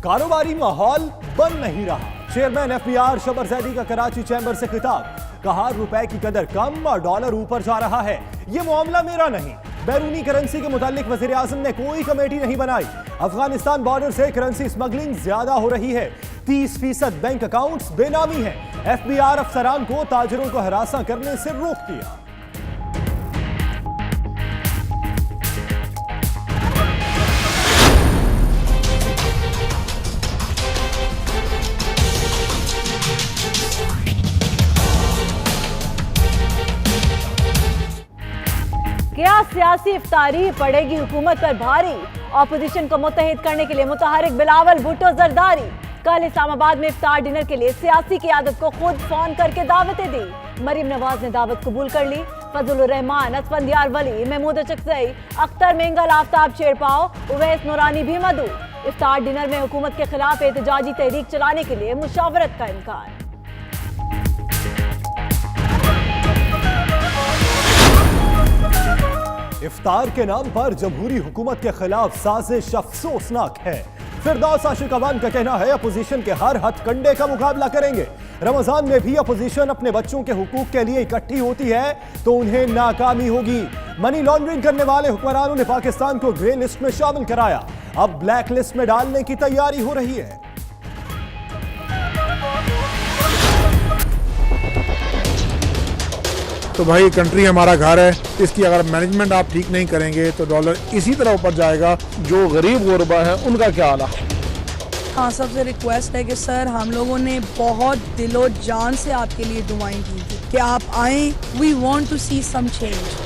कारोबारी माहौल बन नहीं रहा। चेयरमैन एफबीआर शबर जैदी का कराची चैंबर से खिताब, कहा रुपए की कदर कम और डॉलर ऊपर जा रहा है। यह मामला मेरा नहीं, बैरूनी करेंसी के मुतालिक वजीर आजम ने कोई कमेटी नहीं बनाई। अफगानिस्तान बॉर्डर से करेंसी स्मगलिंग ज्यादा हो रही है। 30% बैंक अकाउंट्स बेनामी हैं। एफबीआर अफसरान को ताजिरों को हरासा करने से रोक दिया। क्या सियासी इफ्तारी पड़ेगी हुकूमत पर भारी। ऑपोजिशन को मुत्तहिद करने के लिए मुतहरिक बिलावल भुट्टो जरदारी। कल इस्लामाबाद में इफ्तार डिनर के लिए सियासी क़ियादत को खुद फोन करके दावतें दी। मरीम नवाज ने दावत कबूल कर ली। फजलुर रहमान, असफंदियार वली, महमूद चकजई, अख्तर मेंगल, आफ्ताब शेरपाव, उवैस नूरानी भी मदऊ। इफ्तार डिनर में हुकूमत के खिलाफ एहतजाजी तहरीक चलाने के लिए मुशावरत का इम्कान। इफ्तार के नाम पर जमहूरी हुकूमत के खिलाफ साजिश अफसोसनाक है। फिरदौस आशिक अवान का कहना है अपोजिशन के हर हथकंडे का मुकाबला करेंगे। रमजान में भी अपोजिशन अपने बच्चों के हुकूक के लिए इकट्ठी होती है तो उन्हें नाकामी होगी। मनी लॉन्ड्रिंग करने वाले हुक्मरानों ने पाकिस्तान को ग्रे लिस्ट में शामिल कराया, अब ब्लैक लिस्ट में डालने की तैयारी हो रही है। तो भाई कंट्री हमारा घर है, इसकी अगर मैनेजमेंट आप ठीक नहीं करेंगे तो डॉलर इसी तरह ऊपर जाएगा। जो गरीब गुरबा है उनका क्या हाल है। हाँ, सबसे रिक्वेस्ट है कि सर हम लोगों ने बहुत दिलो जान से आपके लिए दुआएं की थी कि आप आएं। We want to see some change.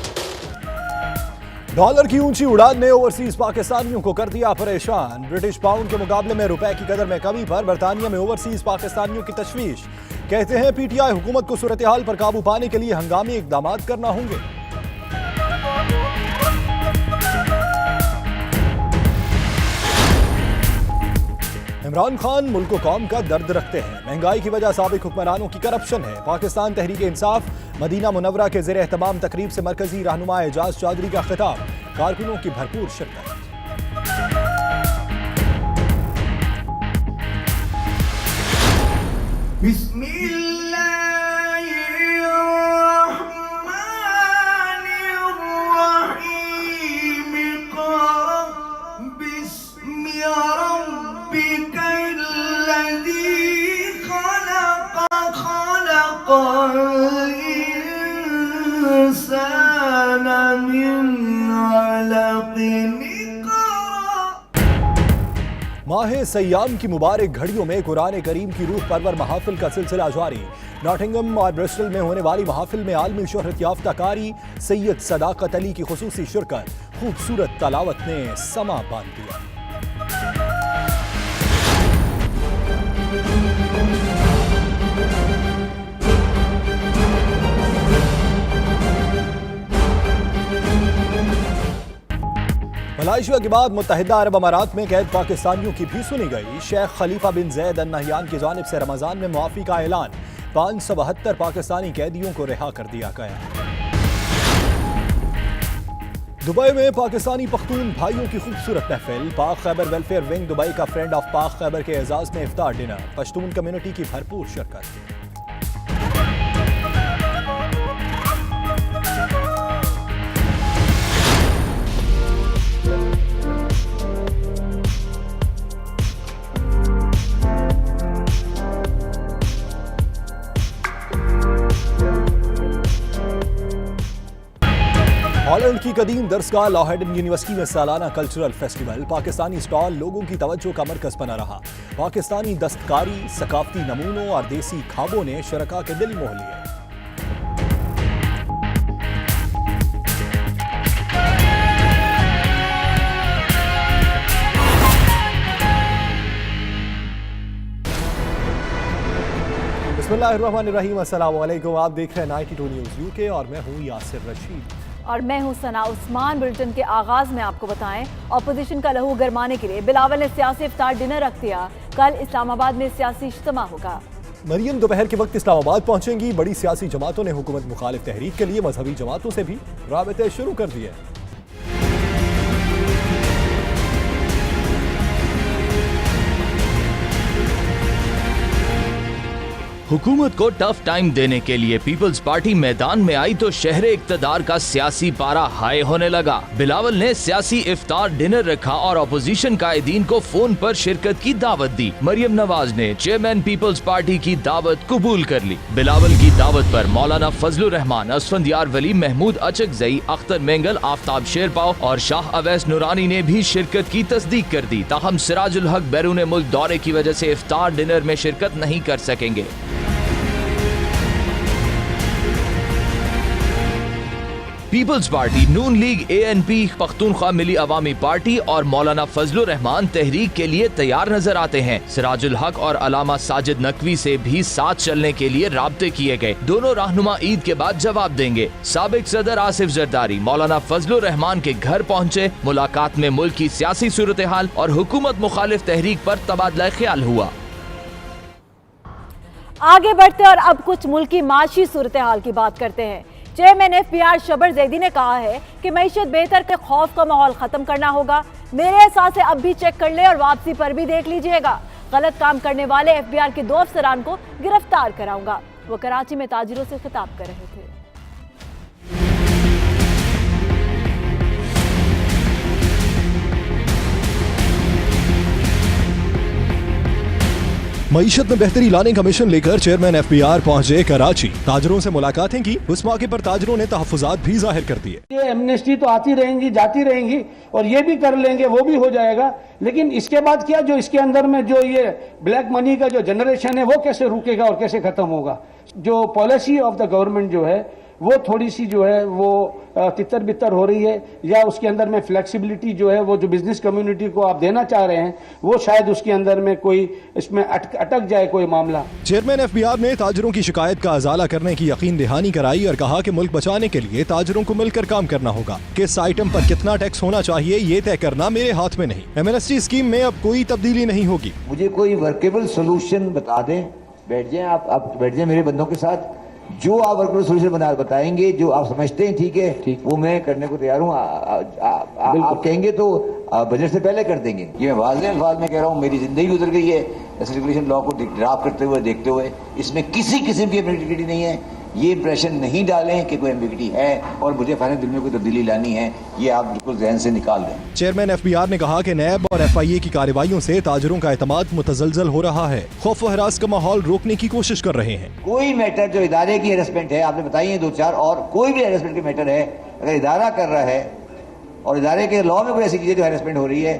Dollar की ऊंची उड़ान ने ओवरसीज पाकिस्तानियों को कर दिया परेशान। ब्रिटिश पाउंड के मुकाबले में रुपए की कदर में कमी पर बरतानिया में ओवरसीज पाकिस्तानियों की तशवीश। कहते हैं पीटीआई हुकूमत को सूरत हाल पर काबू पाने के लिए हंगामी इकदाम करना होंगे। इमरान खान मुल्क कौम का दर्द रखते हैं। महंगाई की वजह साबिक हुक्मरानों की करप्शन है। पाकिस्तान तहरीक इंसाफ मदीना मुनव्वरा के ज़ेरे एहतमाम तकरीब से मरकजी रहनुमा एजाज चौधरी का खिताब, कारकुनों की भरपूर शिरकत। माह सयाम की मुबारक घड़ियों में कुरान करीम की रूह परवर महाफिल का सिलसिला जारी। नॉटिंघम और ब्रिस्टल में होने वाली महाफिल में आलमी शोहरत याफ्ता कारी सैयद सदाकत अली की खुसूसी शिरकत। खूबसूरत तलावत ने समा बांध दिया। मलाइशिया के बाद मुत्तहिदा अरब अमारात में कैद पाकिस्तानियों की भी सुनी गई। शेख खलीफा बिन जैद अल नहयान की जानिब से रमजान में मुआफी का ऐलान। 572 पाकिस्तानी कैदियों को रिहा कर दिया गया। दुबई में पाकिस्तानी पख्तून भाइयों की खूबसूरत महफिल। पाक खैबर वेलफेयर विंग दुबई का फ्रेंड ऑफ पाक खैबर के एजाज में इफ्तार डिनर। पश्तून कम्युनिटी की भरपूर शिरकत। हॉलैंड की कदीम दरसगाह लॉहेडन यूनिवर्सिटी में सालाना कल्चरल फेस्टिवल। पाकिस्तानी स्टॉल लोगों की तवज्जो का मरकज बना रहा। पाकिस्तानी दस्तकारी, सकाफती नमूनों और देसी खाबों ने शरका के दिल मोह लिए। बिस्मिल्लाहिर्रहमानिर्रहीम, अस्सलाम वालेकुम। आप देख रहे हैं 92 न्यूज़ यूके और मैं हूं यासिर रशीद और मैं हूं सना उस्मान। बुलेटिन के आगाज में आपको बताएं, ऑपोजिशन का लहू गरमाने के लिए बिलावल ने सियासी इफ्तार डिनर रख दिया। कल इस्लामाबाद में सियासी इज्तिमा होगा। मरियम दोपहर के वक्त इस्लामाबाद पहुंचेंगी। बड़ी सियासी जमातों ने हुकूमत मुखालिफ तहरीक के लिए मजहबी जमातों से भी राबते शुरू कर दिए। हुकूमत को टफ टाइम देने के लिए पीपल्स पार्टी मैदान में आई तो शहर इक्तदार का सियासी पारा हाई होने लगा। बिलावल ने सियासी इफ्तार डिनर रखा और अपोजिशन कायदीन को फोन पर शिरकत की दावत दी। मरियम नवाज ने चेयरमैन पीपल्स पार्टी की दावत कबूल कर ली। बिलावल की दावत पर मौलाना फजलुर रहमान, असफंदियार वली, महमूद अचकजई, अख्तर मेंगल, आफ्ताब शेरपाव और शाह अवैस नूरानी ने भी शिरकत की तस्दीक कर दी। ताहम सिराजुल हक बैरून मुल्क दौरे की वजह से इफ्तार डिनर में शिरकत नहीं कर सकेंगे। पीपल्स पार्टी, नून लीग, ANP, पख्तूनख्वा मिली अवामी पार्टी और मौलाना फजलुर रहमान तहरीक के लिए तैयार नजर आते हैं। सिराजुल हक और अलामा साजिद नकवी से भी साथ चलने के लिए राब्ते किए गए। दोनों रहनुमा ईद के बाद जवाब देंगे। साबिक सदर आसिफ जरदारी मौलाना फजलुर रहमान के घर पहुंचे। मुलाकात में मुल्क की सियासी सूरत हाल और हुकूमत मुखालिफ तहरीक पर तबादला ख्याल हुआ। आगे बढ़ते और अब कुछ मुल्क की माशी सूरत हाल की बात करते हैं। चेयरमैन FBR शबर जैदी ने कहा है कि मईशत बेहतर के खौफ का माहौल खत्म करना होगा। मेरे एहसास से अब भी चेक कर ले और वापसी पर भी देख लीजिएगा। गलत काम करने वाले FBR के 2 अफसरान को गिरफ्तार कराऊंगा। वो कराची में ताजिरों से खिताब कर रहे थे। मईशत में बेहतरी लाने का मिशन लेकर चेयरमैन FBR पहुंचे कराची। ताजरों से मुलाकातें की। उस मौके पर ताजरों ने तहफ्फुजात भी जाहिर कर दिए। ये एमनेस्टी तो आती रहेंगी, जाती रहेंगी और ये भी कर लेंगे, वो भी हो जाएगा, लेकिन इसके बाद क्या, जो इसके अंदर में जो ये ब्लैक मनी का जो जनरेशन है वो कैसे रुकेगा और कैसे खत्म होगा। जो पॉलिसी ऑफ द गवर्नमेंट जो है वो थोड़ी सी जो है वो तितर बितर हो रही है, या उसके अंदर में फ्लेक्सिबिलिटी जो है वो जो बिजनेस कम्युनिटी को आप देना चाह रहे हैं वो शायद उसके अंदर में कोई इसमें अटक जाए कोई मामला। चेयरमैन FBR ने ताजरों की शिकायत का अजाला करने की यकीन दहानी कराई और कहा कि मुल्क बचाने के लिए ताजरों को मिलकर काम करना होगा। किस आइटम पर कितना टैक्स होना चाहिए ये तय करना मेरे हाथ में नहीं। MNST स्कीम में अब कोई तब्दीली नहीं होगी। मुझे कोई वर्केबल सोल्यूशन बता दें। बैठ जाएं आप बैठ जाएं मेरे बंदों के साथ। जो आप वर्केबल सोल्यूशन बताएंगे, जो आप समझते हैं ठीक है, ठीक, वो मैं करने को तैयार हूँ। आप कहेंगे तो बजट से पहले कर देंगे। ये मैं वाज़ेह अल्फाज में कह रहा हूँ, मेरी जिंदगी गुजर गई है रेगुलेशन लॉ को ड्राफ्ट करते हुए, देखते हुए। इसमें किसी किस्म की एम्बिग्युइटी नहीं है। ये इंप्रेशन नहीं डालें कि कोई एम्बिग्युइटी है और मुझे फाइनल दिल में कोई तब्दीली लानी है, ये आप बिल्कुल ज़हन से निकाल दें। चेयरमैन FBR ने कहा कि नैब और FIA की कार्रवाइयों से ताजरों का एतमाद मुतजलजल हो रहा है। खौफ व हरास का माहौल रोकने की कोशिश कर रहे हैं। कोई मैटर जो इदारे की हेरसमेंट है, आपने बताई है 2-4, और कोई भी हेरसमेंट की मैटर है, अगर इदारा कर रहा है और इदारे के लॉ में कोई ऐसी चीजें जो हेरसमेंट हो रही है,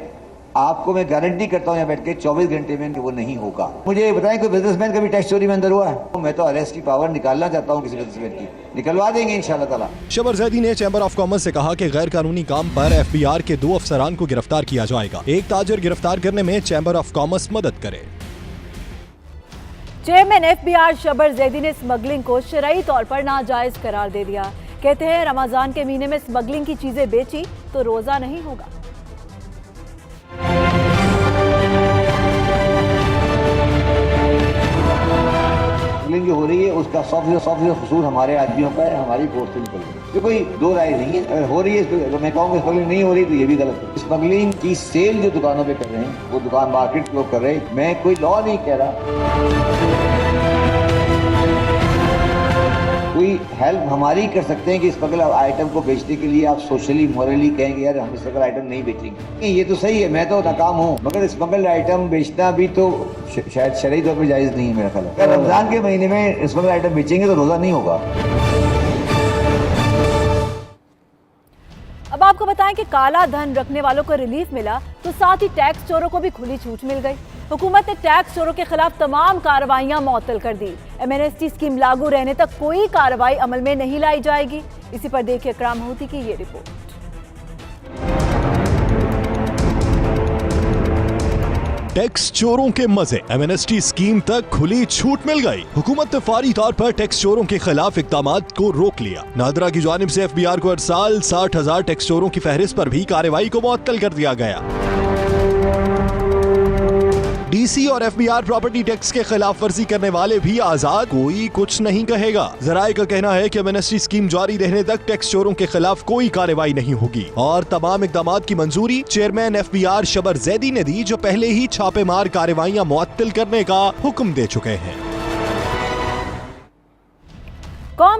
आपको मैं गारंटी करता हूं यहाँ बैठ के 24 घंटे में वो नहीं होगा। मुझे बताएं कोई बिजनेसमैन कभी टैक्स चोरी में अंदर हुआ है? मैं तो अरेस्ट की पावर निकालना चाहता हूँ किसी बिजनेसमैन की, निकलवा देंगे इंशाल्लाह ताला। शबर जैदी ने चैम्बर ऑफ कॉमर्स से कहा कि गैर कानूनी काम पर FBR के 2 अफसरान को गिरफ्तार किया जाएगा। एक ताजर गिरफ्तार करने में चैम्बर ऑफ कॉमर्स मदद करे। चेयरमैन FBR शबर जैदी ने स्मगलिंग को शरई तौर पर नाजायज करार दे दिया। कहते हैं रमजान के महीने में स्मगलिंग की चीजें बेची तो रोजा नहीं होगा। जो हो रही है उसका 100% कसूर हमारे आदमियों का है, हमारी फोर्स से निकल रही है। कोई दो राय नहीं है। अगर हो रही है तो मैं कहूँगा स्मगलिंग नहीं हो रही तो ये भी गलत है। स्मगलिंग की सेल जो दुकानों पे कर रहे हैं वो दुकान मार्केट लोग कर रहे हैं। मैं कोई लॉ नहीं कह रहा, कोई हेल्प हमारी कर सकते हैं कि स्मगल आइटम को बेचने के लिए आप सोशली मॉरली कहेंगे यार हम स्मगल आइटम नहीं बेचेंगे, ये तो सही है, मैं तो नाकाम हूँ, मगर स्मगल आइटम बेचना भी तो शायद शरई तौर पर जायज नहीं है मेरा ख्याल। अगर रमजान के महीने में स्मगल आइटम बेचेंगे तो रोजा नहीं होगा। अब आपको बताएं कि काला धन रखने वालों को रिलीफ मिला तो साथ ही टैक्स चोरों को भी खुली छूट मिल गई। हुकूमत ने टैक्स चोरों के खिलाफ तमाम कार्रवाइयां मुअत्तल कर दी। MNST स्कीम लागू रहने तक कोई कार्रवाई अमल में नहीं लाई जाएगी। इसी पर देखिए इकराम होती की ये रिपोर्ट। टैक्स चोरों के मजे, MNST स्कीम तक खुली छूट मिल गई। हुकूमत ने फौरी तौर पर टैक्स चोरों के खिलाफ इक़दामात को रोक लिया। नादरा की जानिब से FBR को हर साल 60,000 टैक्स चोरों की फहरिस्त पर भी कार्रवाई को मुअत्तल कर दिया गया। DC और FBR प्रॉपर्टी टैक्स के खिलाफ वर्जी करने वाले भी आजाद, कोई कुछ नहीं कहेगा। जराये का कहना है कि MNST स्कीम जारी रहने तक टैक्स चोरों के खिलाफ कोई कार्रवाई नहीं होगी और तमाम इक़दामात की मंजूरी चेयरमैन FBR शबर जैदी ने दी, जो पहले ही छापेमार कार्रवाइयां मुअत्तल करने का हुक्म दे चुके हैं।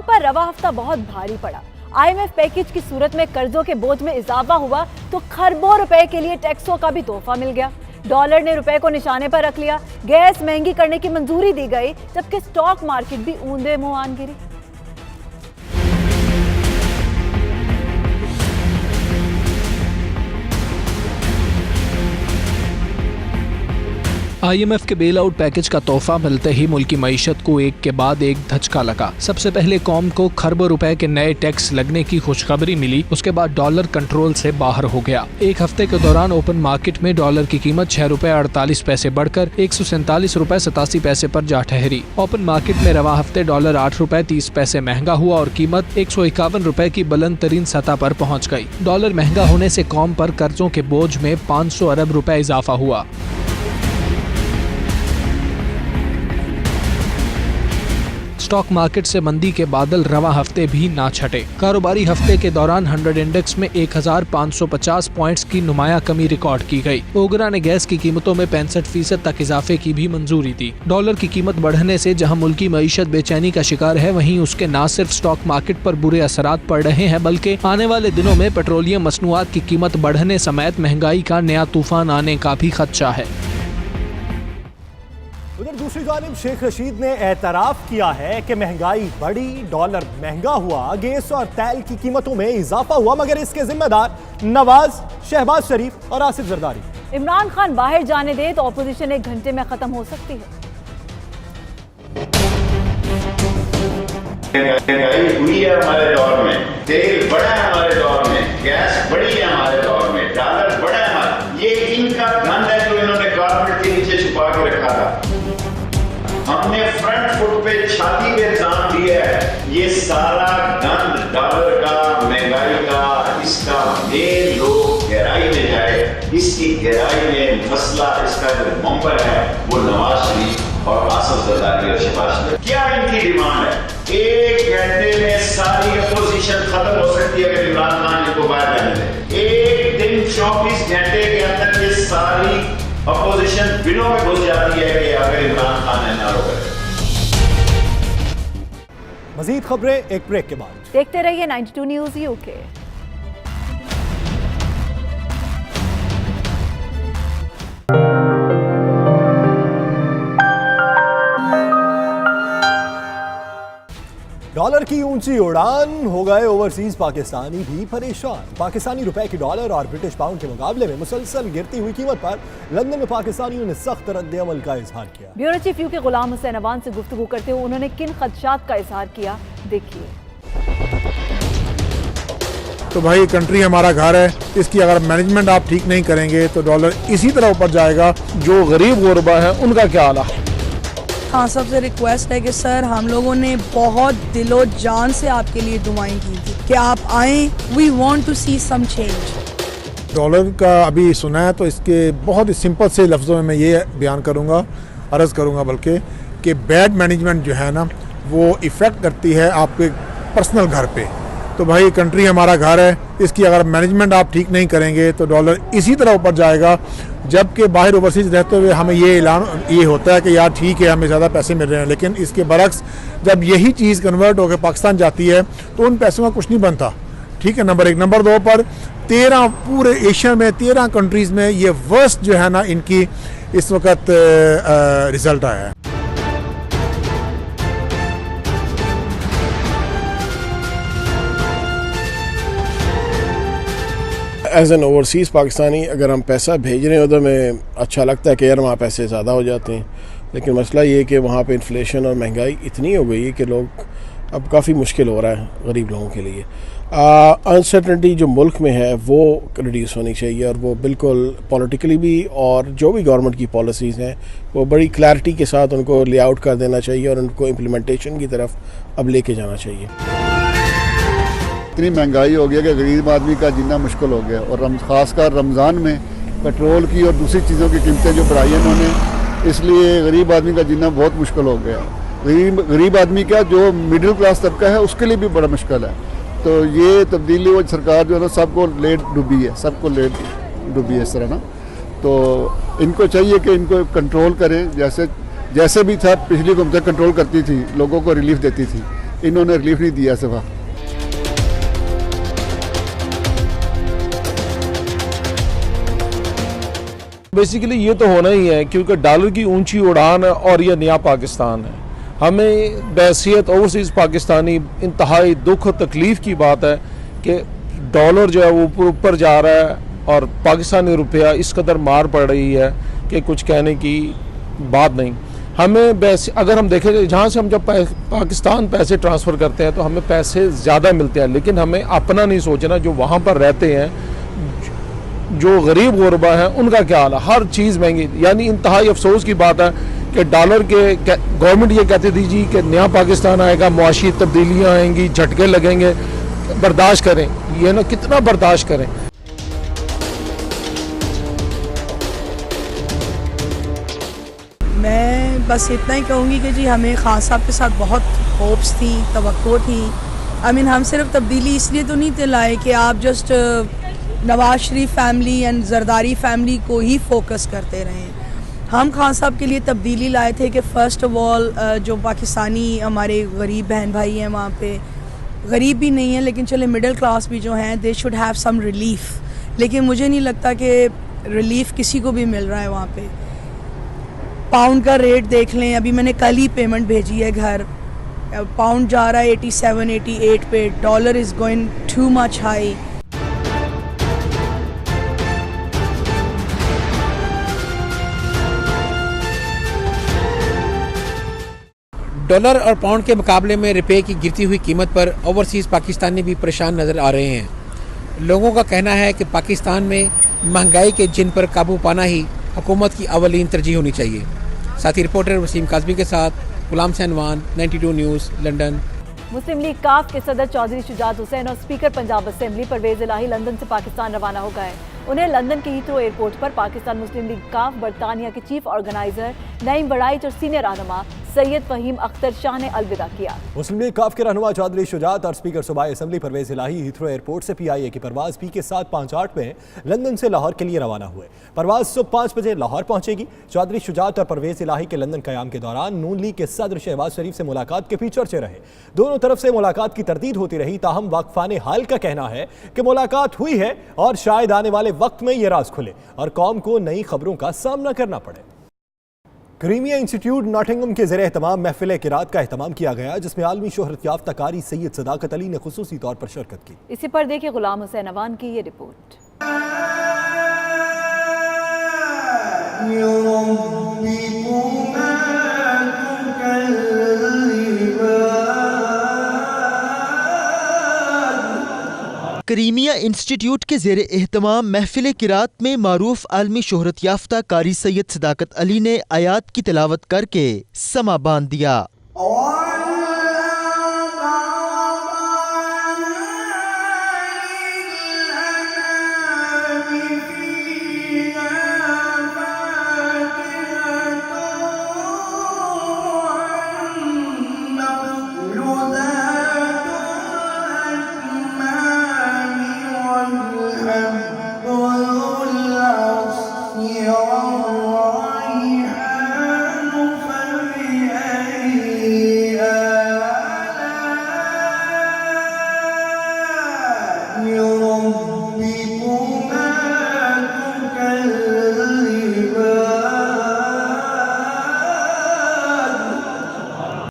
कौम पर रवा हफ्ता बहुत भारी पड़ा। IMF पैकेज की सूरत में कर्जों के बोझ में इजाफा हुआ तो खरबों रुपए के लिए टैक्सों का भी तोहफा मिल गया। डॉलर ने रुपए को निशाने पर रख लिया, गैस महंगी करने की मंजूरी दी गई, जबकि स्टॉक मार्केट भी ऊंधे मुंह आन गिरी। IMF के बेल आउट पैकेज का तोहफा मिलते ही मुल्क की मईशत को एक के बाद एक धचका लगा। सबसे पहले कौम को खरबों रुपए के नए टैक्स लगने की खुशखबरी मिली, उसके बाद डॉलर कंट्रोल से बाहर हो गया। एक हफ्ते के दौरान ओपन मार्केट में डॉलर की कीमत 6 रुपए 48 पैसे बढ़कर 147 रुपए 87 पैसे पर जा ठहरी। ओपन मार्केट में रवा हफ्ते डॉलर 8 रुपए 30 पैसे महंगा हुआ और कीमत 151 रुपए की बुलंद तरीन सतह पर पहुँच गयी। डॉलर महंगा होने से कौम पर कर्जों के बोझ में 500 अरब रुपए इजाफा हुआ। स्टॉक मार्केट से मंदी के बादल रवा हफ्ते भी ना छटे। कारोबारी हफ्ते के दौरान 100 इंडेक्स में 1550 पॉइंट्स की नुमाया कमी रिकॉर्ड की गई। ओगरा ने गैस की कीमतों में 65% तक इजाफे की भी मंजूरी दी। डॉलर की कीमत बढ़ने से जहां मुल्की मईशत बेचैनी का शिकार है, वहीं उसके न सिर्फ स्टॉक मार्केट पर बुरे असरात पड़ रहे हैं, बल्कि आने वाले दिनों में पेट्रोलियम मसनूआत की कीमत बढ़ने समेत महंगाई का नया तूफान आने का भी खदशा है। उधर दूसरी जानिब शेख रशीद ने एतराफ किया है कि महंगाई बढ़ी, डॉलर महंगा हुआ, गैस और तेल की कीमतों में इजाफा हुआ, मगर इसके जिम्मेदार नवाज, शहबाज शरीफ और आसिफ जरदारी। इमरान खान बाहर जाने दे तो ऑपोजिशन 1 घंटे में खत्म हो सकती है। महंगाई हुई है हमारे दौर में, तेल बढ़ा है हमारे दौर में, गैस बढ़ी है हमारे दौर में, डॉलर बढ़ा है हमारा। ये इनका धन है जो इन्होंने कारपेट के नीचे छुपा के रखा था। हमने फ्रंट फुट पे छाती पे इल्जाम दिया है, ये सारा गंद डॉलर का, महंगाई का, इसका ये लोग गहराई में जाए। इसकी गहराई में मसला, इसका जो मंबर है वो नवाज शरीफ और आसिफ जरदारी और शहबाज शरीफ। क्या इनकी डिमांड है? 1 घंटे में सारी अपोजिशन खत्म हो सकती है अगर इमरान खान इनको बाहर जाने दे। 1 दिन 24 घंटे के अंदर ये सारी अपोजिशन बिलों में घुस जाती है कि अगर इमरान खान है ना रोके। मजीद खबरें एक ब्रेक के बाद। देखते रहिए 92 न्यूज़ UK। डॉलर की ऊंची उड़ान, हो गए ओवरसीज पाकिस्तानी भी परेशान। पाकिस्तानी रुपए की डॉलर और ब्रिटिश पाउंड के मुकाबले में मुसलसल गिरती हुई कीमत पर लंदन में पाकिस्तानियों ने सख्त रद्द-ए-अमल का इजहार किया। Bureau chief UK Ghulam Hussain Awan से गुफ्तगू करते हुए उन्होंने किन खदशात का इजहार किया, देखिए। तो भाई कंट्री हमारा घर है, इसकी अगर मैनेजमेंट आप ठीक नहीं करेंगे तो डॉलर इसी तरह ऊपर जाएगा। जो गरीब गुरबा है उनका क्या हाल है? हाँ, सबसे रिक्वेस्ट है कि सर हम लोगों ने बहुत दिलो जान से आपके लिए दुआएं की थी कि आप आएँ, we want to see some change. Dollar का अभी सुना है तो इसके बहुत ही सिंपल से लफ्ज़ों में मैं ये बयान करूँगा, अर्ज़ करूँगा बल्कि कि बैड मैनेजमेंट जो है ना वो इफ़ेक्ट करती है आपके पर्सनल घर पे। तो भाई कंट्री हमारा घर है, इसकी अगर मैनेजमेंट आप ठीक नहीं करेंगे तो डॉलर इसी तरह ऊपर जाएगा। जबकि बाहर ओवरसीज रहते हुए हमें ये ऐलान ये होता है कि यार ठीक है हमें ज़्यादा पैसे मिल रहे हैं, लेकिन इसके बरक्स जब यही चीज़ कन्वर्ट होकर पाकिस्तान जाती है तो उन पैसों का कुछ नहीं बनता। ठीक है, नंबर 1। नंबर 2 पर 13 पूरे एशिया में 13 कंट्रीज़ में ये वर्स्ट जो है ना इनकी इस वक्त रिजल्ट आया है। एज एन ओवरसीज़ पाकिस्तानी अगर हम पैसा भेज रहे हैं उधर में अच्छा लगता है कि यार वहाँ पैसे ज़्यादा हो जाते हैं, लेकिन मसला ये है कि वहाँ पे इन्फ्लेशन और महंगाई इतनी हो गई है कि लोग अब काफ़ी मुश्किल हो रहा है गरीब लोगों के लिए। अनसर्टनिटी जो मुल्क में है वो रिड्यूस होनी चाहिए और वो बिल्कुल पॉलिटिकली भी और जो भी गवर्नमेंट की पॉलिसीज़ हैं वो बड़ी क्लैरिटी के साथ उनको ले आउट कर देना चाहिए और उनको इम्प्लीमेंटेशन की तरफ अब लेके जाना चाहिए। इतनी महंगाई हो गई कि गरीब आदमी का जीना मुश्किल हो गया और ख़ासकर रमज़ान में पेट्रोल की और दूसरी चीज़ों की कीमतें जो बढ़ाई इन्होंने, इसलिए गरीब आदमी का जीना बहुत मुश्किल हो गया। गरीब आदमी का जो मिडिल क्लास तबका है उसके लिए भी बड़ा मुश्किल है। तो ये तब्दीली वो सरकार जो है ना सबको लेट डूबी है, सबको लेट डूबी है इस तरह ना। तो इनको चाहिए कि इनको कंट्रोल करें, जैसे भी था पिछली हुकूमतें कंट्रोल करती थी, लोगों को रिलीफ देती थी, इन्होंने रिलीफ नहीं दिया सफा। बेसिकली ये तो होना ही है क्योंकि डॉलर की ऊंची उड़ान है और ये नया पाकिस्तान है। हमें बहैसियत ओवरसीज़ पाकिस्तानी इंतहाई दुख और तकलीफ़ की बात है कि डॉलर जो है वो ऊपर जा रहा है और पाकिस्तानी रुपया इस कदर मार पड़ रही है कि कुछ कहने की बात नहीं। हमें अगर हम देखें जहाँ से हम जब पाकिस्तान पैसे ट्रांसफ़र करते हैं तो हमें पैसे ज़्यादा मिलते हैं, लेकिन हमें अपना नहीं सोचना जो वहाँ पर रहते हैं, जो गरीब गुरबा हैं उनका क्या हाल है। हर चीज़ महंगी, यानी इंतहाई अफसोस की बात है कि डॉलर के गवर्नमेंट ये कहती थी जी कि नया पाकिस्तान आएगा, मुआशी तब्दीलियाँ आएंगी, झटके लगेंगे, बर्दाश्त करें। ये ना कितना बर्दाश्त करें। मैं बस इतना ही कहूँगी कि जी हमें खान साहब के साथ बहुत होप्स थी, तवक्को थी। हम सिर्फ तब्दीली इसलिए तो नहीं लाए कि आप just Nawaz Sharif family and Zardari family को ही फोकस करते रहें। हम खान साहब के लिए तब्दीली लाए थे कि फ़र्स्ट ऑफ ऑल जो पाकिस्तानी हमारे गरीब बहन भाई हैं वहाँ पे, गरीब भी नहीं है लेकिन चले मिडिल क्लास भी जो हैं, they should have some relief. लेकिन मुझे नहीं लगता कि रिलीफ किसी को भी मिल रहा है वहाँ पे। पाउंड का रेट देख लें, अभी मैंने कल ही पेमेंट भेजी है घर, पाउंड जा रहा है 87 88 पे, dollar is going too much high. Dollar और पाउंड के मुकाबले में रुपए की गिरती हुई कीमत पर ओवरसीज़ पाकिस्तानी भी परेशान नज़र आ रहे हैं। लोगों का कहना है कि पाकिस्तान में महंगाई के जिन पर काबू पाना ही हुकूमत की अवलीन तरजीह होनी चाहिए। साथी रिपोर्टर वसीम काज़मी के साथ गुलाम सैनवान, 92 न्यूज़, लंदन। मुस्लिम लीग काफ के सदर चौधरी शुजात हुसैन और स्पीकर पंजाब असेंबली परवेज इलाही लंदन से पाकिस्तान रवाना हो गए। उन्हें लंदन के हीथ्रो एयरपोर्ट पर पाकिस्तान मुस्लिम लीग काफ बरतानिया के चीफ ऑर्गेनाइजर नईम वड़ाइच और सीनियर रहनुमा सैयद फहीम अख्तर शाह ने अलविदा किया। मुस्लिम लीग काफ के रहनुमा चौधरी शुजात और स्पीकर सूबाई असेंबली परवेज इलाही हीथ्रो एयरपोर्ट से PIA की परवाज PK 758 में लंदन से लाहौर के लिए रवाना हुए। परवाज सुबह 5 बजे लाहौर पहुंचेगी। चौधरी शुजात और परवेज इलाही के लंदन कयाम के दौरान नून लीग के सदर शहबाज शरीफ से मुलाकात के भी चर्चे रहे। दोनों तरफ से मुलाकात की तरदीद होती रही, ताहम वाकफाने हाल का कहना है कि मुलाकात हुई है और शायद आने वाले वक्त में ये राज खुले और कौम को नई खबरों का सामना करना पड़े। क्रीमिया इंस्टीट्यूट नॉटिंघम के ज़ेरे एहतमाम महफिल क़िरात का एहतमाम किया गया, जिसमें आलमी शोहरत याफ्ता कारी सैयद सदाकत अली ने खुसूसी तौर पर शिरकत की। इसी पर देखिए गुलाम हुसैन अवान की ये रिपोर्ट। क्रीमिया इंस्टीट्यूट के ज़ेरे एहतमाम महफिल क़िरात में मारूफ आलमी शोहरत याफ्ता कारी सैयद सदाकत अली ने आयात की तिलावत करके समा बांध दिया।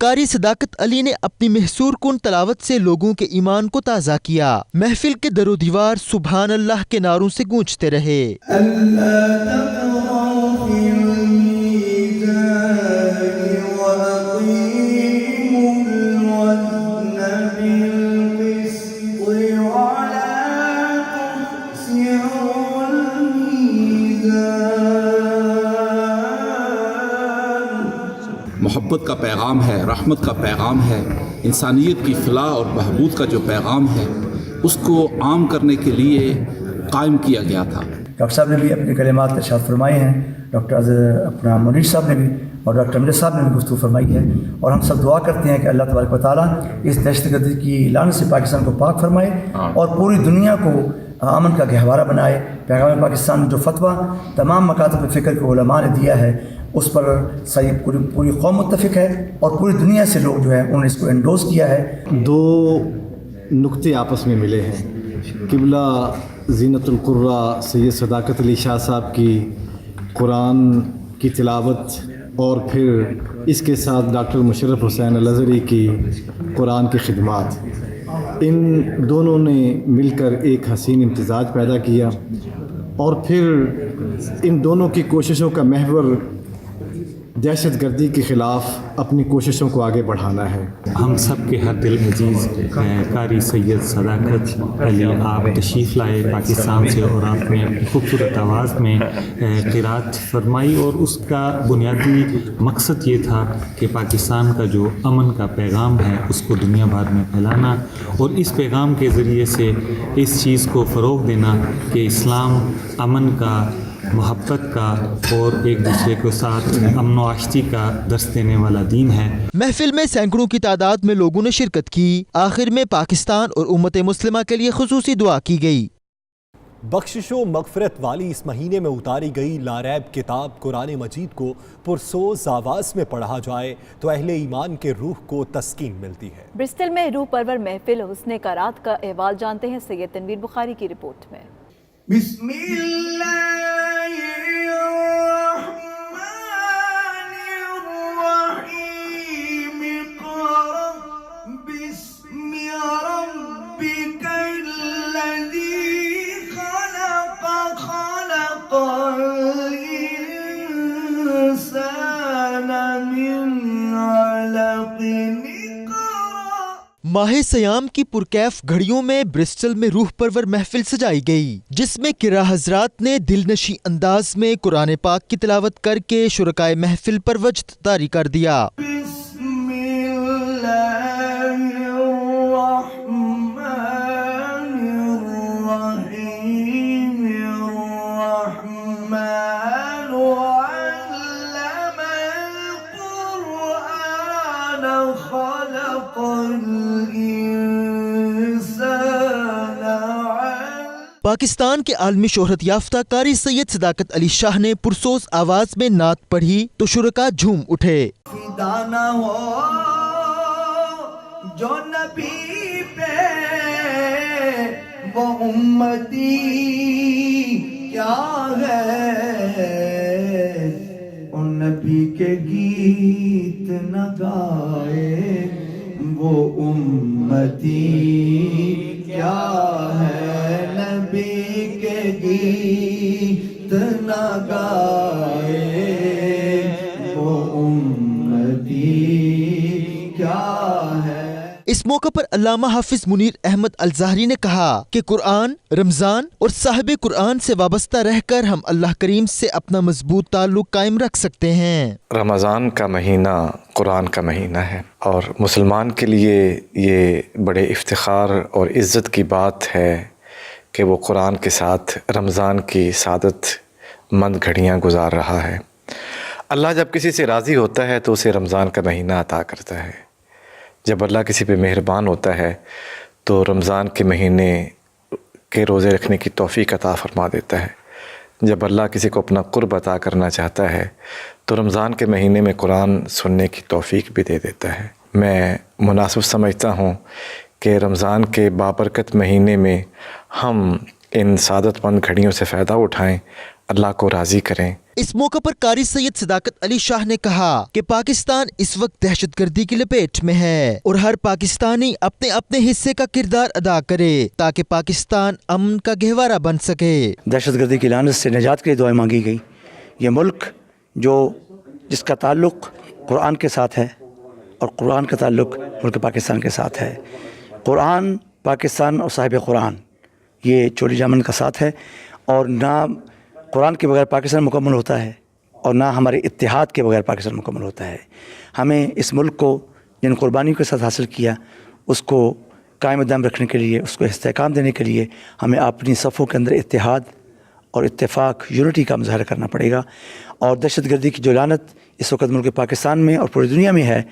कारी सदाकत अली ने अपनी महसूर कुन तलावत से लोगों के ईमान को ताज़ा किया। महफिल के दरो दीवार सुभान अल्लाह के नारों से गूंजते रहे। मोहब्बत का पैगाम है, रहमत का पैगाम है, इंसानियत की फलाह और बहबूद का जो पैगाम है उसको आम करने के लिए कायम किया गया था। डॉक्टर साहब ने भी अपने कलिमात इरशाद फरमाए हैं, डॉक्टर अपना मुनीर साहब ने भी और डॉक्टर अमीर साहब ने भी गुफ्तगू फरमाई है, और हम सब दुआ करते हैं कि अल्लाह तबारक व तआला इस दहशतगर्दी की लानत से पाकिस्तान को पाक फरमाए और पूरी दुनिया को अमन का गहवारा बनाए। पैगाम पाकिस्तान में जो फतवा तमाम मकातब फ़िक्र के उलमा ने दिया है उस पर सारी पूरी कौम मुत्तफिक है और पूरी दुनिया से लोग जो है उन्होंने इसको एंडोर्स किया है। दो नुक्ते आपस में मिले हैं। किबला ज़ीनतुल कुर्रा सैयद सदाकत अली शाह साहब की कुरान की तिलावत और फिर इसके साथ डॉक्टर मुशर्रफ हुसैन अल-अज़हरी की कुरान की खिदमात, इन दोनों ने मिलकर एक हसीन इम्तिज़ाज पैदा किया और फिर इन दोनों की कोशिशों का महवर दहशतगर्दी के ख़िलाफ़ अपनी कोशिशों को आगे बढ़ाना है। हम सब के हर दिल अजीज़ कारी सैयद सदाकत अली आप तशरीफ़ लाए पाकिस्तान से और आपने अपनी खूबसूरत आवाज़ में क़िरात फरमाई और उसका बुनियादी मकसद ये था कि पाकिस्तान का जो अमन का पैगाम है उसको दुनिया भर में फैलाना और इस पैगाम के ज़रिए से इस चीज़ को फ़रोग़ देना कि इस्लाम अमन का, मोहब्बत का और एक दूसरे के साथ अमन व आश्ती का दर्स देने वाला दीन है। महफिल में सैकड़ों की तादाद में लोगों ने शिरकत की। आखिर में पाकिस्तान और उम्मत मुस्लिमा के लिए खुसूसी दुआ की गई। बख्शिशो मगफरत वाली इस महीने में उतारी गई लारैब किताब कुरान मजीद को पुरसोज आवाज़ में पढ़ा जाए तो अहले ईमान के रूह को तस्कीन मिलती है। ब्रिस्टल में रूह परवर महफिल हुस्ने करात का अहवाल जानते हैं सैयद तनवीर बुखारी की रिपोर्ट में। माह सयाम की पुरकैफ घड़ियों में ब्रिस्टल में रूह परवर महफिल सजाई गई, जिसमें किरा हजरात ने दिलनशी अंदाज में कुरान पाक की तिलावत करके शुरकाए महफिल पर वजद तारी कर दिया। पाकिस्तान के आलमी शोहरत याफ्ता कारी सैयद सदाकत अली शाह ने पुरसोज आवाज में नात पढ़ी तो शुरका झूम उठे। दाना हो जो नबी पे वो उम्मती क्या है, उन नबी के गीत न गाए वो उम्मती क्या है, नबी के गीत न गाए वो उम्मती क्या है। इस मौके पर अल्लामा हाफिज मुनीर अहमद अल-ज़ाहरी ने कहा कि कुरान, रमजान और साहिब कुरान से वाबस्ता रहकर हम अल्लाह करीम से अपना मजबूत ताल्लुक कायम रख सकते हैं। रमज़ान का महीना कुरान का महीना है और मुसलमान के लिए ये बड़े इफ्तिखार और इज़्ज़त की बात है कि वो कुरान के साथ रमज़ान की सादत मंद घड़ियाँ गुजार रहा है। अल्लाह जब किसी से राज़ी होता है तो उसे रमज़ान का महीना अता करता है। जब अल्लाह किसी पे मेहरबान होता है तो रमज़ान के महीने के रोज़े रखने की तौफ़ीक अता फ़रमा देता है। जब अल्लाह किसी को अपना क़ुर्ब अता करना चाहता है तो रमज़ान के महीने में कुरान सुनने की तौफ़ीक भी दे देता है। मैं मुनासिब समझता हूँ कि रमज़ान के बाबरकत महीने में हम इन सादतमंद घड़ियों से फ़ायदा उठाएं, अल्लाह को राज़ी करें। इस मौके पर कारी सैयद सदाकत अली शाह ने कहा कि पाकिस्तान इस वक्त दहशतगर्दी की लपेट में है और हर पाकिस्तानी अपने अपने हिस्से का किरदार अदा करे ताकि पाकिस्तान अमन का गहवारा बन सके। दहशतगर्दी की लानत से निजात के लिए दुआएं मांगी गई। ये मुल्क जिसका ताल्लुक़ कुरान के साथ है और कुरान का ताल्लुक़ मुल्क पाकिस्तान के साथ है। कुरान, पाकिस्तान और साहिब कुरान ये चोली जामन का साथ है और ना कुरान के बगैर पाकिस्तान मुकम्मल होता है और ना हमारे इत्तेहाद के बगैर पाकिस्तान मुकम्मल होता है। हमें इस मुल्क को जिन कुर्बानियों के साथ हासिल किया उसको कायम दायम रखने के लिए, उसको इस्तेहकाम देने के लिए हमें अपनी सफ़ों के अंदर इत्तेहाद और इत्तेफाक, यूनिटी का मुज़ाहरा करना पड़ेगा। और दहशतगर्दी की जो लानत इस वक्त मुल्क पाकिस्तान में और पूरी दुनिया में है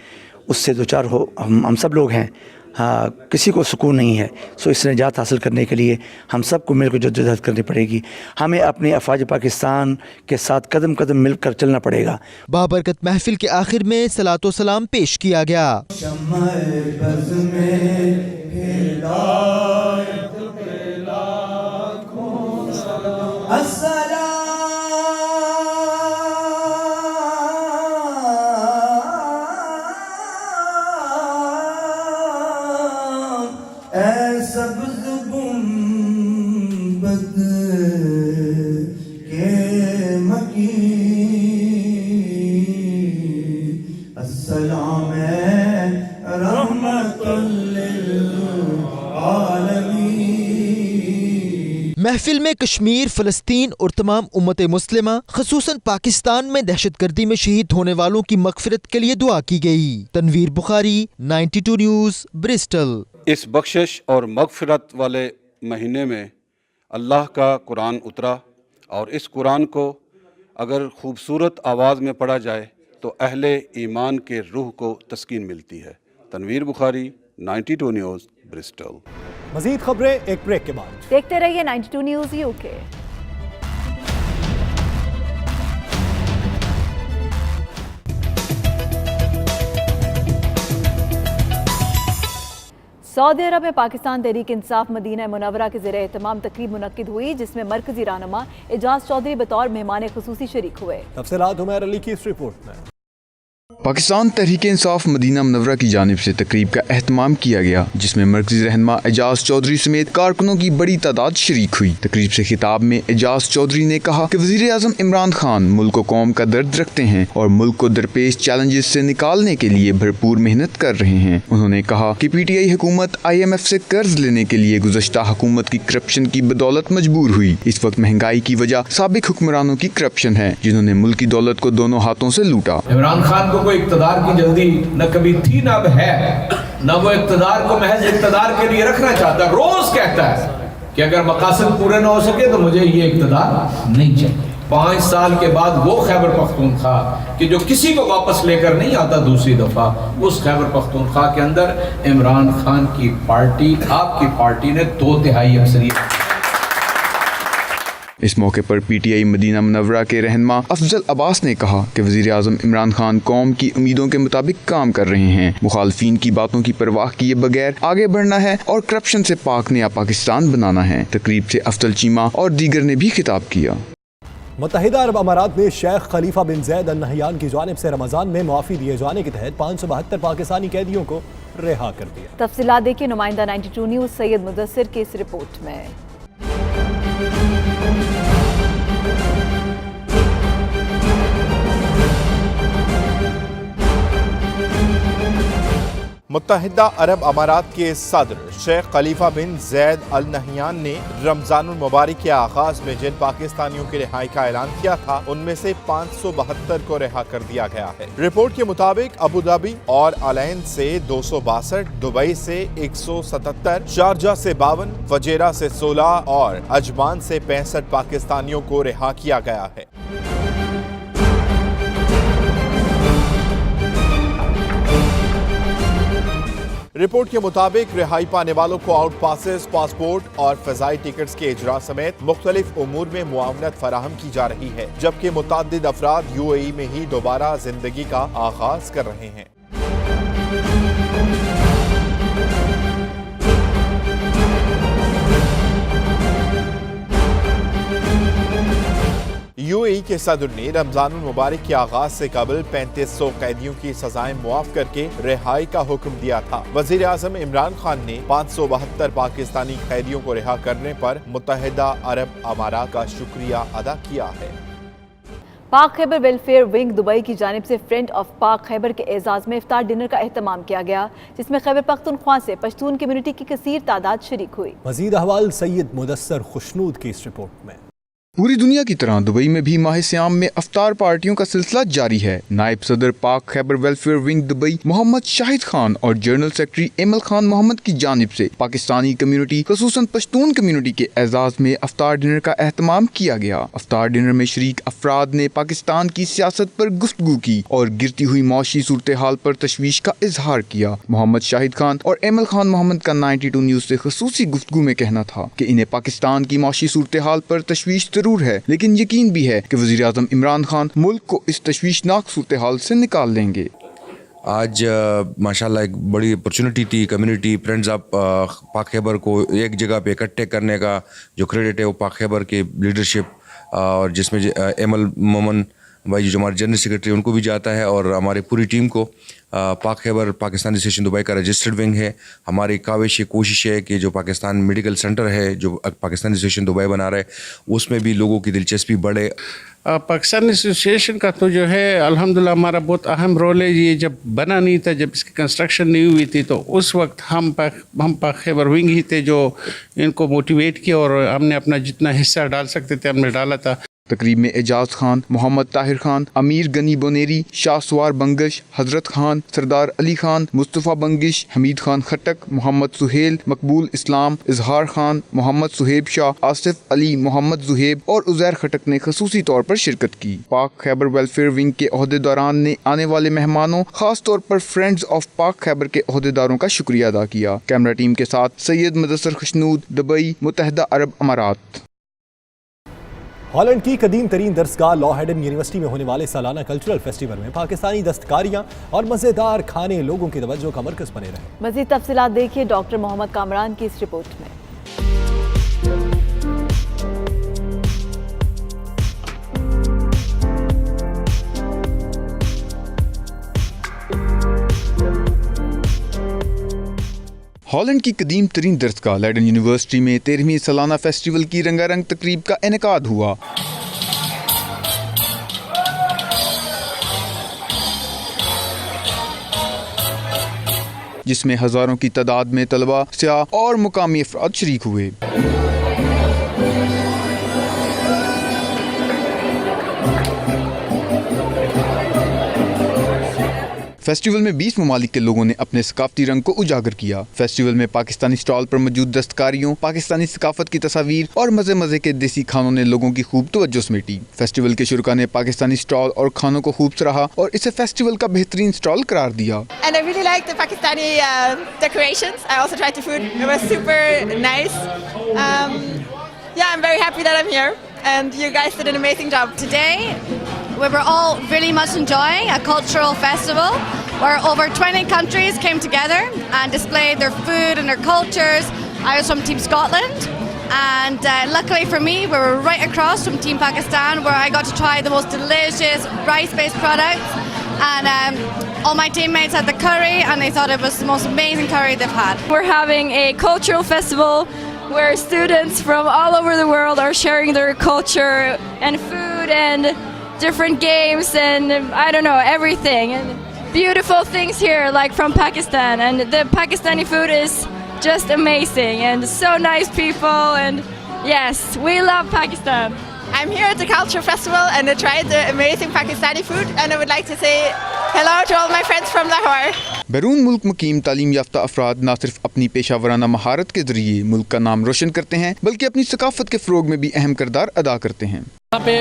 उससे दो चार हो हम सब लोग हैं। किसी को सुकून नहीं है। सो इस निजात हासिल करने के लिए हम सबको मिलकर जद्दोजहद करनी पड़ेगी। हमें अपने अफवाज पाकिस्तान के साथ कदम कदम मिलकर चलना पड़ेगा। बाबरकत महफिल के आखिर में सलातो सलाम पेश किया गया। महफिल में कश्मीर, फ़लस्तीन और तमाम उम्मत मुस्लिमा ख़ुसूसन पाकिस्तान में दहशतगर्दी में शहीद होने वालों की मग़फ़िरत के लिए दुआ की गई। Tanveer Bukhari, 92 news, Bristol. इस बख्शिश और मग़फ़िरत वाले महीने में अल्लाह का कुरान उतरा और इस कुरान को अगर खूबसूरत आवाज़ में पढ़ा जाए तो अहले ईमान के रूह को तस्कीन मिलती है। Tanveer Bukhari, 92 news, Bristol. मज़ीद खबरें एक ब्रेक के बाद। देखते रहिए 92 न्यूज़ यूके। सऊदी अरब में पाकिस्तान तहरीक इंसाफ मदीना मुनव्वरा के ज़रिए एहतमाम तकरीब मुनक्किद हुई, जिसमें मरकजी रहनुमा एजाज चौधरी बतौर मेहमान खुसूसी शरीक हुए। तफसीलात उमैर अली की इस रिपोर्ट में। पाकिस्तान तहरीक इंसाफ मदीना मुनव्वरा की जानिब से तकरीब का एहतमाम किया गया, जिसमें मरकजी रहनुमा एजाज चौधरी समेत कारकुनों की बड़ी तादाद शरीक हुई। तकरीब से खिताब में एजाज चौधरी ने कहा कि वज़ीर आज़म इमरान खान मुल्क व कौम का दर्द रखते हैं और मुल्क को दरपेश चैलेंजेस से निकालने के लिए भरपूर मेहनत कर रहे हैं। उन्होंने कहा कि PTI हुकूमत IMF से कर्ज लेने के लिए गुज़श्ता हुकूमत की करप्शन की बदौलत मजबूर हुई। इस वक्त महंगाई की वजह साबिक हुक्मरानों की करप्शन है, जिन्होंने मुल्क की दौलत को दोनों हाथों से लूटा। इमरान खान को इक़्तिदार की जल्दी न कभी थी न अब है, न वो इक़्तिदार को महज इक़्तिदार के लिए रखना चाहता। रोज कहता है कि अगर मकासद पूरे न हो सके तो मुझे ये इक़्तिदार नहीं चाहिए। 5 साल के बाद वो खैबर पख्तूनख्वा कि जो किसी को वापस लेकर नहीं आता दूसरी दफा, उस खैबर पख्तूनख्वा के अंदर इमरान खान की पार्टी, आपकी पार्टी ने 2/3 अक्सरियत। इस मौके पर PTI मदीना मुनव्वरा के रहनुमा अफजल अब्बास ने कहा कि वज़ीर आज़म इमरान खान कौम की उम्मीदों के मुताबिक काम कर रहे हैं। मुखालफीन की बातों की परवाह किए बगैर आगे बढ़ना है और करप्शन से पाक नया पाकिस्तान बनाना है। तकरीब से अफजल चीमा और दीगर ने भी खिताब किया। मुत्तहिदा अरब अमारात में शेख खलीफा बिन ज़ैद अल नहयान की जानिब से रमज़ान में मुआफ़ी दिए जाने के तहत 572 पाकिस्तानी कैदियों को रिहा कर दिया। तफसीलात देखिए नुमाइंदा 92 न्यूज़ सैयद मुदस्सिर की इस रिपोर्ट में। मुत्तहिदा अरब अमारात के सदर शेख खलीफा बिन ज़ैद अल नहयान ने रमज़ानुल मुबारक के आगाज में जिन पाकिस्तानियों की रिहाई का ऐलान किया था, उनमें से 572 को रिहा कर दिया गया है। रिपोर्ट के मुताबिक अबू धाबी और अलैन से 262, दुबई से 177, शारजा से 52, फजेरा से 16 और अजमान से 65 पाकिस्तानियों को रिहा किया गया है। रिपोर्ट के मुताबिक रिहाई पाने वालों को आउट पासेस, पासपोर्ट और फ़ज़ाई टिकट्स के इजरा समेत मुख्तलिफ उमूर में मुआवनत फराहम की जा रही है, जबकि मुतअद्दिद अफराद UAE में ही दोबारा जिंदगी का आगाज कर रहे हैं। UAE के सदर ने रमजानुल मुबारक के आगाज से कबल 3500 कैदियों की सजाएं मुआफ करके रिहाई का हुक्म दिया था। वजीर आजम इमरान खान ने 572 पाकिस्तानी कैदियों को रिहा करने पर मुत्तहिदा अरब अमारात का शुक्रिया अदा किया है। पाक खैबर वेलफेयर विंग दुबई की जानिब से फ्रेंड ऑफ पाक खैबर के एजाज में इफ्तार डिनर का एहतमाम किया गया, जिसमें खैबर पख्तूनख्वा से पश्तून कम्युनिटी की कसीर तादाद शरीक हुई। मजीद अहवाल सैयद मुदस्सर खुशनूद की इस रिपोर्ट में। पूरी दुनिया की तरह दुबई में भी माह सियाम में अफ्तार पार्टियों का सिलसिला जारी है। नायब सदर Pak Khyber welfare wing Dubai Mohammad Shahid Khan और जनरल सेक्रेटरी एमल खान मोहम्मद की जानिब से पाकिस्तानी कम्युनिटी खसूसन पश्तून कम्युनिटी के एजाज में अफ्तार डिनर का एहतमाम किया गया। अफ्तार डिनर में शरीक अफराद ने पाकिस्तान की सियासत पर गुफ्तगू की और गिरती हुई मौशी सूरत हाल पर तशवीश का इजहार किया। मोहम्मद शाहिद खान और एमल खान मोहम्मद का 92 न्यूज से खसूसी गुफ्तगू में कहना था कि इन्हें पाकिस्तान की मौशी सूरत हाल पर तशवीश जरूर है, लेकिन यकीन भी है कि वज़ीर आज़म इमरान खान मुल्क को इस तशवीशनाक सूरत हाल से निकाल लेंगे। आज माशाल्लाह एक बड़ी अपॉर्चुनिटी थी कम्युनिटी फ्रेंड्स ऑफ पाक खैबर को एक जगह पे इकट्ठे करने का। जो क्रेडिट है वो पाक खैबर के लीडरशिप और जिसमें एमल मोमन भाई जो हमारे जनरल सेक्रेटरी उनको भी जाता है और हमारी पूरी टीम को पाक खैबर पाकिस्तानी स्टेशन दुबई का रजिस्टर्ड विंग है। हमारी काविश कोशिश है कि जो पाकिस्तान मेडिकल सेंटर है जो पाकिस्तानी स्टेशन दुबई बना रहा है उसमें भी लोगों की दिलचस्पी बढ़े। पाकिस्तान एसोसिएशन का तो जो है अल्हम्दुलिल्लाह हमारा बहुत अहम रोल है। ये जब बना नहीं था, जब इसकी कंस्ट्रक्शन नहीं हुई थी, तो उस वक्त हम पाक खैबर विंग ही थे जो इनको मोटिवेट किया और हमने अपना जितना हिस्सा डाल सकते थे हमने डाला था। तकरीब में एजाज खान, मोहम्मद ताहिर खान, अमीर गनी बोनेरी, शाहसवार बंगश, हजरत खान, सरदार अली खान, मुस्तफ़ा बंगिश, हमीद खान खटक, मोहम्मद सुहेल, मकबूल इस्लाम, इजहार खान, मोहम्मद सुहेब शाह, आसिफ अली, मोहम्मद जुहेब और उज़ैर खटक ने खसूसी तौर पर शिरकत की। पाक खैबर वेलफेयर विंग के अहदेदारान ने आने वाले मेहमानों खास तौर पर फ्रेंड्स ऑफ पाक खैबर के अहदेदारों का शुक्रिया अदा किया। कैमरा टीम के साथ सैयद मुदस्सर खुशनूद, दुबई, मुत्तहिदा अरब अमारात। हॉलैंड की कदीम तरीन दरसगाह लॉ हैडन यूनिवर्सिटी में होने वाले सालाना कल्चरल फेस्टिवल में पाकिस्तानी दस्तकारियां और मजेदार खाने लोगों की तवज्जो का मरकज बने रहे। मजीद तफसीलात देखिए डॉक्टर मोहम्मद कामरान की इस रिपोर्ट में। हॉलैंड की कदीम तरीन दरसगाह लैडन यूनिवर्सिटी में 13वीं सालाना फेस्टिवल की रंगारंग तकरीब का इनेकाद हुआ। जिसमें हजारों की तादाद में तलबा, सियाह और मुकामी अफराद शरीक हुए। फेस्टिवल में 20 ममालिक के लोगों ने अपने सकाफती रंग को उजागर किया। फेस्टिवल में पाकिस्तानी स्टॉल पर मौजूद दस्तकारियों, पाकिस्तानी सकाफत की तस्वीर और मजे मजे के देसी खानों ने लोगों की खूब तवज्जो समेटी। फेस्टिवल के शुरा ने पाकिस्तानी स्टॉल और खानों को खूब सराहा और इसे फेस्टिवल का बेहतरीन स्टॉल करार दिया। And I really like the Pakistani decorations. I also tried the food. It was super nice. Yeah, I'm very happy that I'm here and you guys did an amazing job. Today we were all really much enjoying a cultural festival where over 20 countries came together and displayed their food and their cultures. I was from Team Scotland and luckily for me we were right across from Team Pakistan where I got to try the most delicious rice-based products and all my teammates had the curry and they thought it was the most amazing curry they've had. We're having a cultural festival where students from all over the world are sharing their culture and food and different games and I don't know, everything. And beautiful things here like from Pakistan and the Pakistani food is just amazing and so nice people and yes, we love Pakistan. I'm here at the Cultural Festival and I tried the amazing Pakistani food and I would like to say hello to all my friends from Lahore. बैरून मुल्क मुकीम तालीम याफ्ता अफराद न सिर्फ अपनी पेशावराना महारत के जरिए मुल्क का नाम रोशन करते हैं बल्कि अपनी सकाफत के फ़रोग में भी अहम किरदार अदा करते हैं। यहाँ पे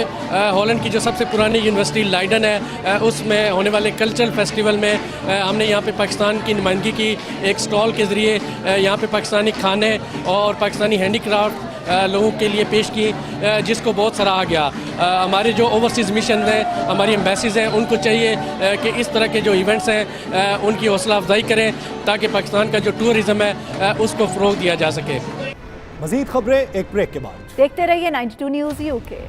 हॉलैंड की जो सबसे पुरानी यूनिवर्सिटी लाइडन है उसमें होने वाले कल्चरल फेस्टिवल में हमने यहाँ पे पाकिस्तान की नुमाइंदगी की एक स्टॉल के ज़रिए यहाँ पे पाकिस्तानी खाने और पाकिस्तानी हैंडीक्राफ्ट लोगों के लिए पेश की जिसको बहुत सराहा गया। हमारे जो ओवरसीज़ मिशन हैं, हमारी एम्बेसीज़ हैं, उनको चाहिए कि इस तरह के जो इवेंट्स हैं उनकी हौसला अफजाई करें ताकि पाकिस्तान का जो टूरिज़्म है उसको फ़रोग दिया जा सके। मज़ीद खबरें एक ब्रेक के बाद। देखते रहिए 92 न्यूज़ यूके।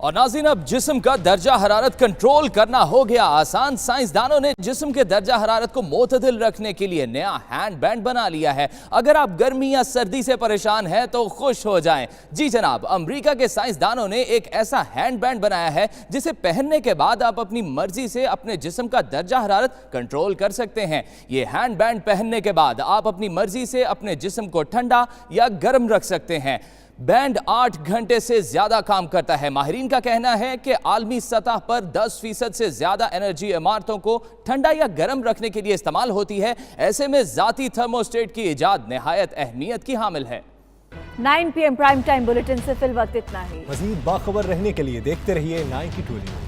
और नाज़रीन, अब जिस्म का दर्जा हरारत कंट्रोल करना हो गया आसान। साइंसदानों ने जिस्म के दर्जा हरारत को मोतदिल रखने के लिए नया हैंड बैंड बना लिया है। अगर आप गर्मी या सर्दी से परेशान हैं तो खुश हो जाएं। जी जनाब, अमेरिका के साइंसदानों ने एक ऐसा हैंड बैंड बनाया है जिसे पहनने के बाद आप अपनी मर्जी से अपने जिस्म का दर्जा हरारत कंट्रोल कर सकते हैं। ये हैंड बैंड पहनने के बाद आप अपनी मर्जी से अपने जिस्म को ठंडा या गर्म रख सकते हैं। बैंड 8 घंटे से ज्यादा काम करता है। माहिरीन का कहना है कि आलमी सतह पर 10% से ज्यादा एनर्जी इमारतों को ठंडा या गर्म रखने के लिए इस्तेमाल होती है। ऐसे में जाती थर्मोस्टेट की इजाद निहायत अहमियत की हामिल है। 9 PM प्राइम टाइम बुलेटिन से फिल वक्त इतना ही। मजीद बाखबर रहने के लिए देखते रहिए 9 की 20।